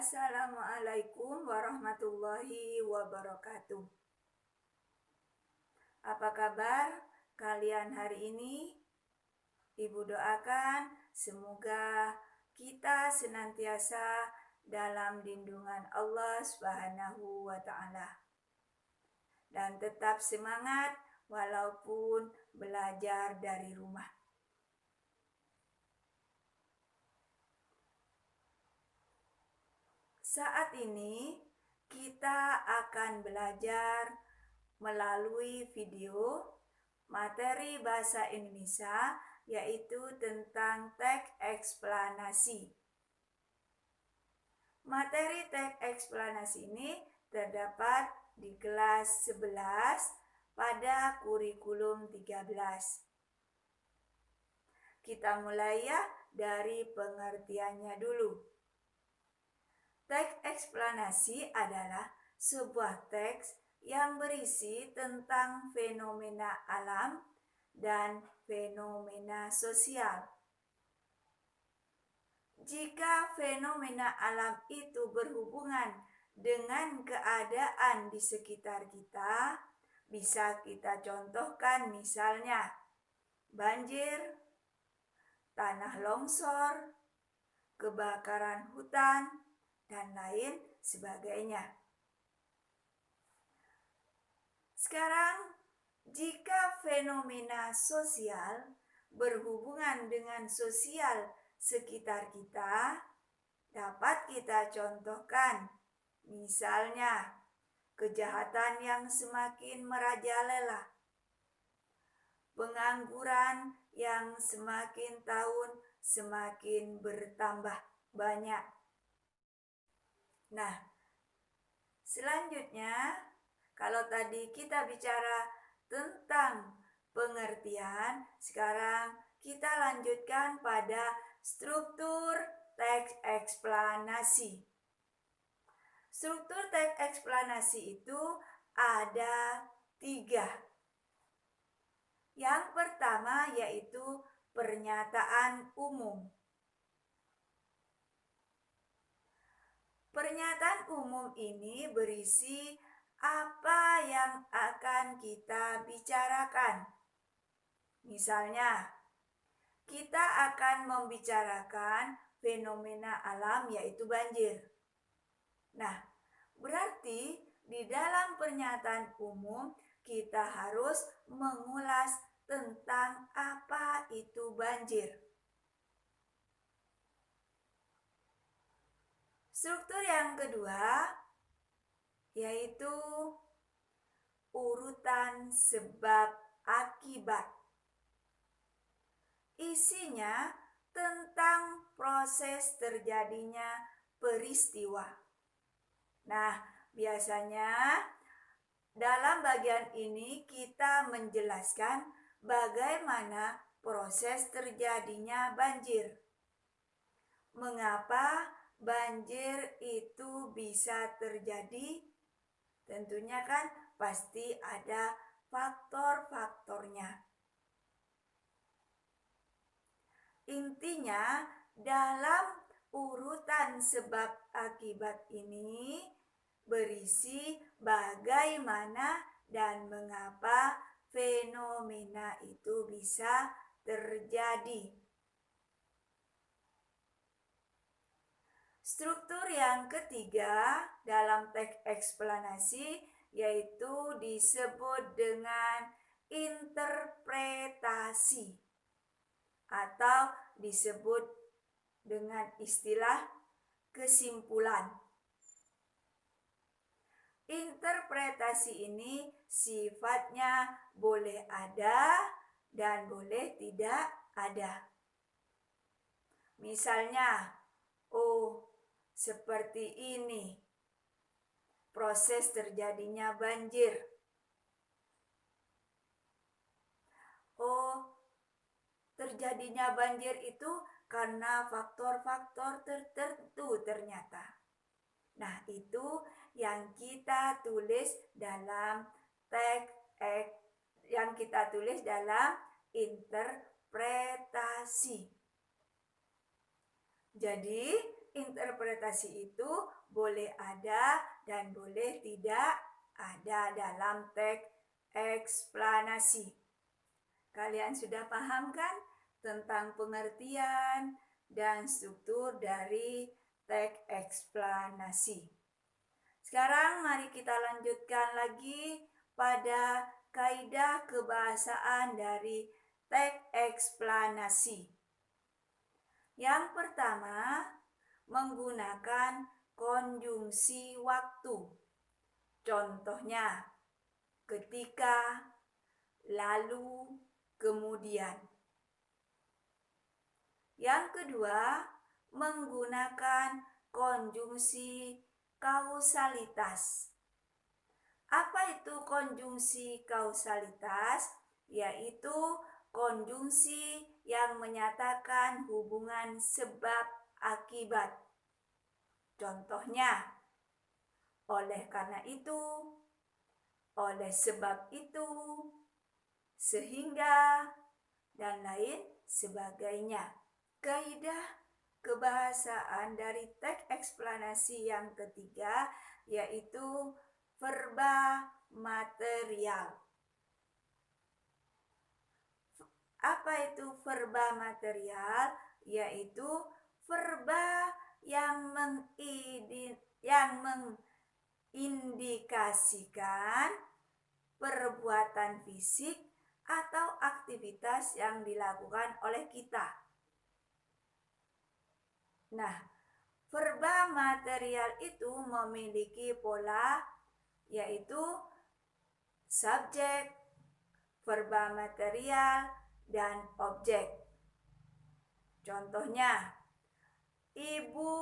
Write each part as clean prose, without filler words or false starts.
Assalamualaikum warahmatullahi wabarakatuh. Apa kabar kalian hari ini? Ibu doakan semoga kita senantiasa dalam lindungan Allah Subhanahu wa Ta'ala, dan tetap semangat walaupun belajar dari rumah. Saat ini kita akan belajar melalui video materi bahasa Indonesia, yaitu tentang teks eksplanasi. Materi teks eksplanasi ini terdapat di kelas 11 pada kurikulum 13. Kita mulai ya dari pengertiannya dulu. Teks eksplanasi adalah sebuah teks yang berisi tentang fenomena alam dan fenomena sosial. Jika fenomena alam itu berhubungan dengan keadaan di sekitar kita, bisa kita contohkan misalnya banjir, tanah longsor, kebakaran hutan, dan lain sebagainya. Sekarang, jika fenomena sosial berhubungan dengan sosial sekitar kita, dapat kita contohkan, misalnya kejahatan yang semakin merajalela, pengangguran yang semakin tahun semakin bertambah banyak. Nah, selanjutnya, kalau tadi kita bicara tentang pengertian, sekarang kita lanjutkan pada struktur teks eksplanasi. Struktur teks eksplanasi itu ada 3. Yang pertama yaitu pernyataan umum. Pernyataan umum ini berisi apa yang akan kita bicarakan. Misalnya, kita akan membicarakan fenomena alam yaitu banjir. Nah, berarti di dalam pernyataan umum kita harus mengulas tentang apa itu banjir. Struktur yang kedua yaitu urutan sebab akibat. Isinya tentang proses terjadinya peristiwa. Nah, biasanya dalam bagian ini kita menjelaskan bagaimana proses terjadinya banjir. Mengapa banjir itu bisa terjadi? Tentunya kan pasti ada faktor-faktornya. Intinya dalam urutan sebab akibat ini berisi bagaimana dan mengapa fenomena itu bisa terjadi. Struktur yang ketiga dalam teks eksplanasi yaitu disebut dengan interpretasi atau disebut dengan istilah kesimpulan. Interpretasi ini sifatnya boleh ada dan boleh tidak ada. Misalnya, seperti ini proses terjadinya banjir. Terjadinya banjir itu karena faktor-faktor tertentu ternyata. Nah, itu yang kita tulis dalam interpretasi. Jadi, interpretasi itu boleh ada dan boleh tidak ada dalam teks eksplanasi. Kalian sudah paham kan tentang pengertian dan struktur dari teks eksplanasi? Sekarang mari kita lanjutkan lagi pada kaidah kebahasaan dari teks eksplanasi. Yang pertama, menggunakan konjungsi waktu. Contohnya, ketika, lalu, kemudian. Yang kedua, menggunakan konjungsi kausalitas. Apa itu konjungsi kausalitas? Yaitu konjungsi yang menyatakan hubungan sebab akibat. Contohnya, oleh karena itu, oleh sebab itu, sehingga, dan lain sebagainya. Kaidah kebahasaan dari teks eksplanasi yang ketiga yaitu verba material. Apa itu verba material? Yaitu verba yang mengindikasikan perbuatan fisik atau aktivitas yang dilakukan oleh kita. Nah, verba material itu memiliki pola yaitu subjek, verba material, dan objek. Contohnya, ibu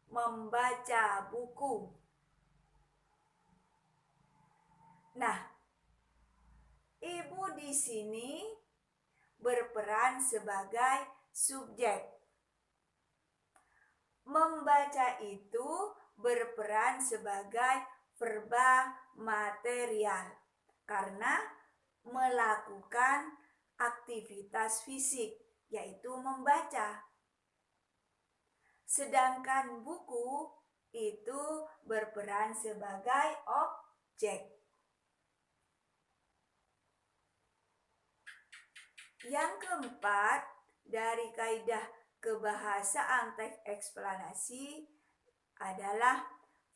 membaca buku. Nah, ibu di sini berperan sebagai subjek. Membaca itu berperan sebagai verba material karena melakukan aktivitas fisik, yaitu membaca. Sedangkan buku itu berperan sebagai objek. Yang keempat, dari kaidah kebahasaan teks eksplanasi adalah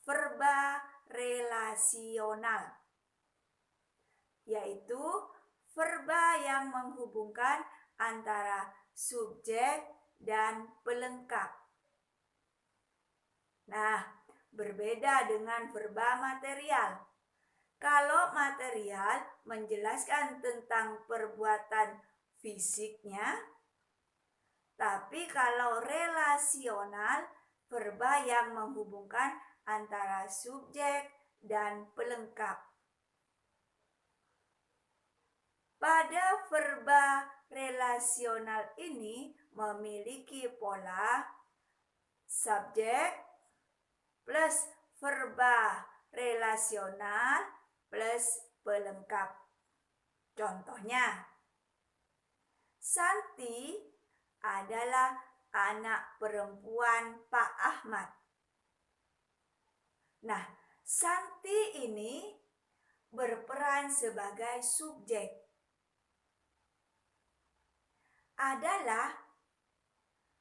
verba relasional, yaitu verba yang menghubungkan antara subjek dan pelengkap. Nah, berbeda dengan verba material. Kalau material menjelaskan tentang perbuatan fisiknya, tapi kalau relasional, verba yang menghubungkan antara subjek dan pelengkap. Pada verba relasional ini memiliki pola subjek plus verba relasional plus pelengkap. Contohnya, Santi adalah anak perempuan Pak Ahmad. Nah, Santi ini berperan sebagai subjek. Adalah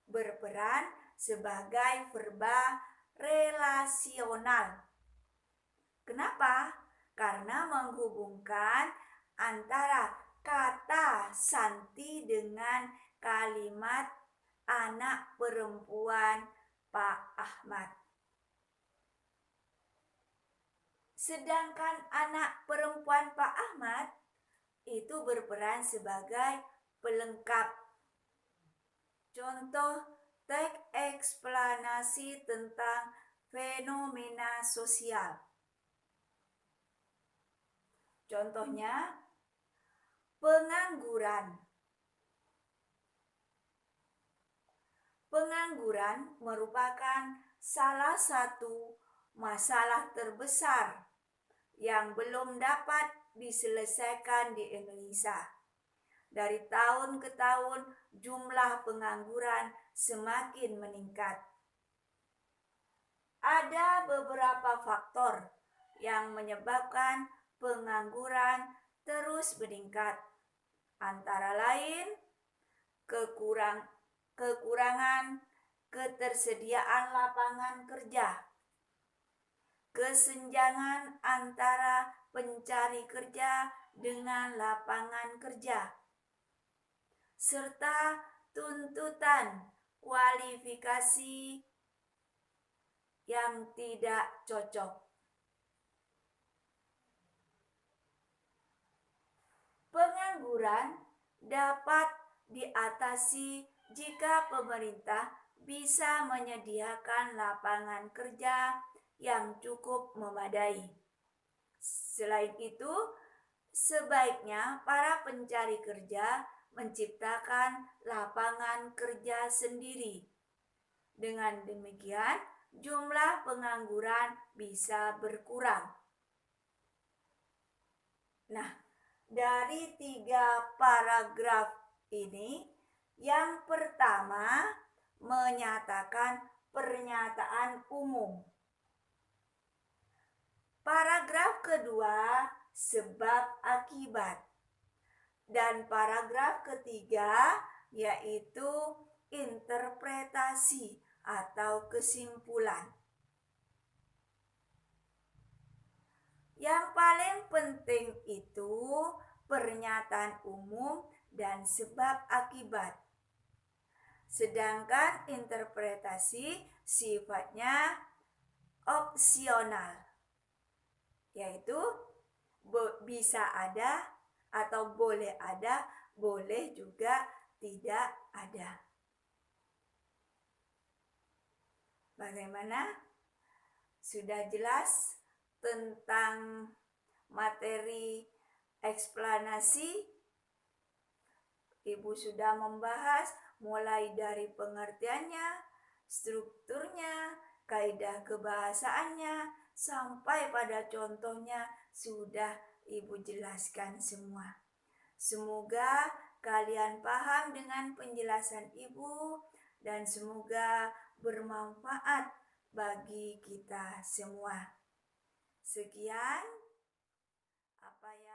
berperan sebagai verba relasional. Kenapa? Karena menghubungkan antara kata Santi dengan kalimat anak perempuan Pak Ahmad. Sedangkan anak perempuan Pak Ahmad itu berperan sebagai pelengkap. Contoh teks eksplanasi tentang fenomena sosial. Contohnya, pengangguran. Pengangguran merupakan salah satu masalah terbesar yang belum dapat diselesaikan di Indonesia. Dari tahun ke tahun, jumlah pengangguran semakin meningkat. Ada beberapa faktor yang menyebabkan pengangguran terus meningkat, antara lain kekurangan ketersediaan lapangan kerja, kesenjangan antara pencari kerja dengan lapangan kerja, serta tuntutan kualifikasi yang tidak cocok. Pengangguran dapat diatasi jika pemerintah bisa menyediakan lapangan kerja yang cukup memadai. Selain itu, sebaiknya para pencari kerja menciptakan lapangan kerja sendiri. Dengan demikian, jumlah pengangguran bisa berkurang. Nah, dari 3 paragraf ini, yang pertama menyatakan pernyataan umum. Paragraf kedua, sebab akibat. Dan paragraf ketiga, yaitu interpretasi atau kesimpulan. Yang paling penting itu pernyataan umum dan sebab akibat. Sedangkan interpretasi sifatnya opsional, yaitu bisa ada atau boleh ada, boleh juga tidak ada. Bagaimana? Sudah jelas tentang materi eksplanasi? Ibu sudah membahas mulai dari pengertiannya, strukturnya, kaidah kebahasaannya, sampai pada contohnya sudah Ibu jelaskan semua. Semoga kalian paham dengan penjelasan Ibu dan semoga bermanfaat bagi kita semua. Sekian apa yang